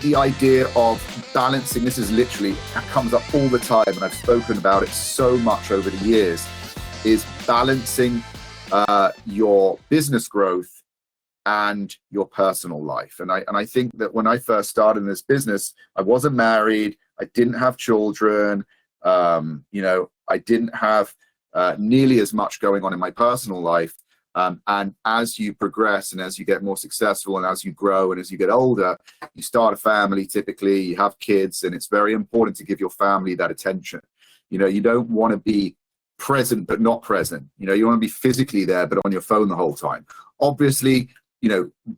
the idea of balancing, this is literally, that comes up all the time, and I've spoken about it so much over the years, is balancing your business growth and your personal life. And I think that when I first started in this business, I wasn't married, I didn't have children, I didn't have nearly as much going on in my personal life. And as you progress and as you get more successful and as you grow and as you get older, you start a family, typically, you have kids, and it's very important to give your family that attention. You don't want to be present but not present. You want to be physically there but on your phone the whole time. Obviously,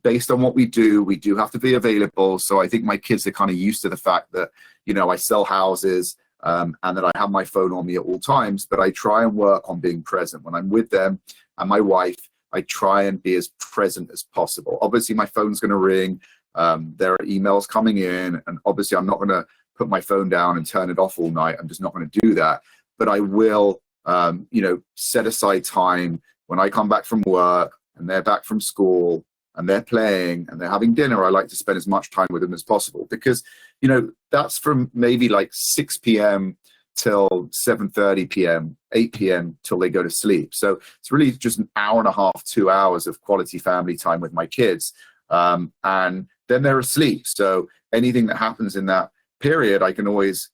based on what we do have to be available. So I think my kids are kind of used to the fact that, I sell houses and that I have my phone on me at all times, but I try and work on being present. When I'm with them and my wife, I try and be as present as possible. Obviously, my phone's going to ring. There are emails coming in, and obviously I'm not going to put my phone down and turn it off all night. I'm just not going to do that. But I will, set aside time when I come back from work and they're back from school and they're playing and they're having dinner. I like to spend as much time with them as possible because, that's from maybe like 6 p.m. till 7:30 p.m., 8 p.m. till they go to sleep. So it's really just an hour and a half, 2 hours of quality family time with my kids. And then they're asleep. So anything that happens in that period, I can always,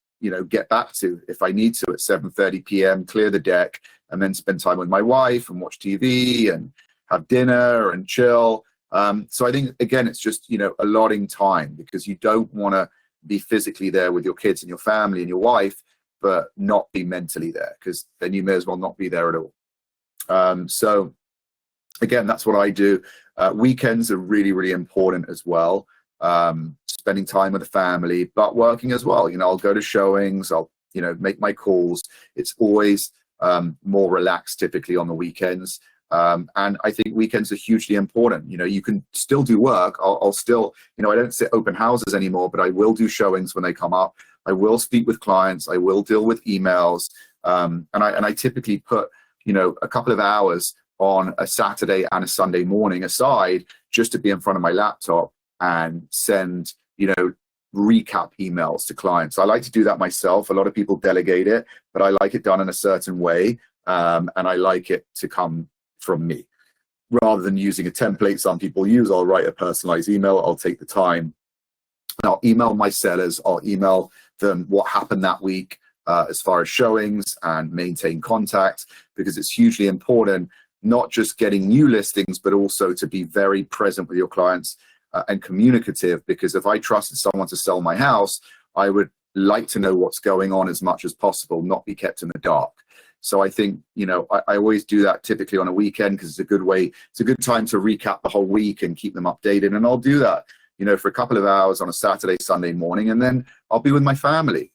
get back to if I need to at 7:30 p.m., clear the deck, and then spend time with my wife and watch TV and have dinner and chill. So I think, again, it's just, allotting time, because you don't want to be physically there with your kids and your family and your wife, but not be mentally there, because then you may as well not be there at all. So again, that's what I do. Weekends are really, really important as well. Spending time with the family, but working as well. I'll go to showings, I'll, make my calls. It's always more relaxed typically on the weekends. And I think weekends are hugely important. You can still do work. I'll still, I don't sit open houses anymore, but I will do showings when they come up. I will speak with clients. I will deal with emails. And I typically put, a couple of hours on a Saturday and a Sunday morning aside just to be in front of my laptop and send, recap emails to clients. I like to do that myself. A lot of people delegate it, but I like it done in a certain way. And I like it to come from me rather than using a template some people use. I'll write a personalized email. I'll take the time. I'll email my sellers. I'll email them what happened that week as far as showings, and maintain contact, because it's hugely important, not just getting new listings, but also to be very present with your clients and communicative. Because if I trusted someone to sell my house, I would like to know what's going on as much as possible, not be kept in the dark. So I think, I always do that typically on a weekend, because it's a good way, it's a good time to recap the whole week and keep them updated. And I'll do that, for a couple of hours on a Saturday, Sunday morning, and then I'll be with my family.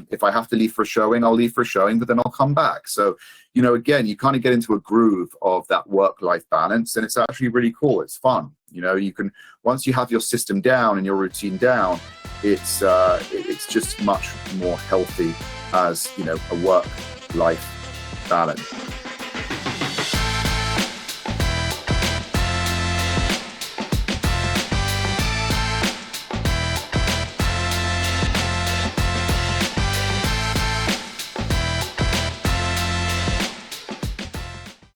If I have to leave for a showing, I'll leave for a showing, but then I'll come back. So, again, you kind of get into a groove of that work-life balance, and it's actually really cool. It's fun. You can, once you have your system down and your routine down, it's just much more healthy as, a work-life balance.